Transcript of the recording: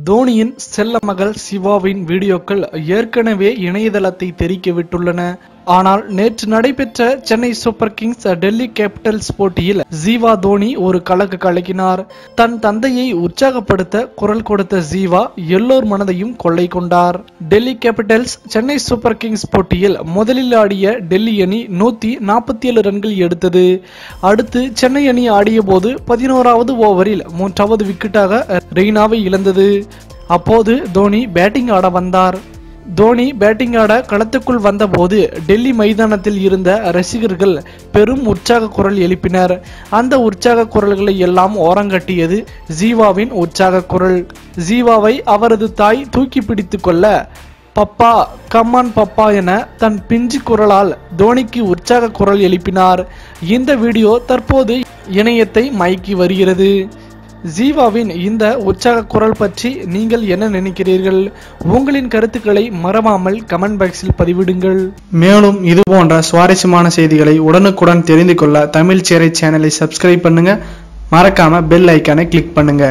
தோனியின் செல்ல மகள் சிவாவின் வீடியோக்கள் ஏற்கனவே இணையதளத்தை தெறிக்கவிட்டுள்ளன. ஆனால் நேற்று நடைபெற்ற Chennai super Kings Delhi Capitals போட்டியில் ஜீவா தோனி ஒரு கலக்கு கலக்கினார். தன் தந்தையை உற்சாகப்படுத்த குரல் கொடுத்த ஜீவா எல்லோர் மனதையும் கொள்ளை கொண்டார். Delhi Capitals Chennai super Kings போட்டியில் முதலில் ஆடிய டெல்லி அணி 147 ரன்கள் எடுத்தது. அடுத்து சென்னை அணி ஆடிய போது 11வது ஓவரில் 3வது விக்கெட்டாக ரெய்னாவை இழந்தது. அப்போது தோனி பேட்டிங் ஆட வந்தார். தோனி பேட்டிங் ஆட களத்துக்குள் வந்தபோது டெல்லி மைதானத்தில் இருந்த ரசிகர்கள் பெரும் உற்சாக குரல் எழுப்பினர். அந்த உற்சாக குரல்களை எல்லாம் ஓரங்கட்டியது ஜீவாவின் உற்சாக குரல். ஜீவாவை அவரது தாய் தூக்கி பிடித்து கொள்ள பப்பா கம்மான் பப்பா என தன் பிஞ்சு குரலால் தோனிக்கு உற்சாக குரல் எழுப்பினார். இந்த வீடியோ தற்போது இணையத்தை மயக்கி வருகிறது. ஜீவாவின் இந்த உற்சாக குரல் பற்றி நீங்கள் என்ன நினைக்கிறீர்கள்? உங்களின் கருத்துக்களை மறவாமல் கமெண்ட் பாக்ஸில் பதிவிடுங்கள். மேலும் இது போன்ற சுவாரஸ்யமான செய்திகளை உடனுக்குடன் தெரிந்து கொள்ள தமிழ் சேரை சேனலை சப்ஸ்கிரைப் பண்ணுங்க. மறக்காம பெல் ஐக்கானை கிளிக் பண்ணுங்க.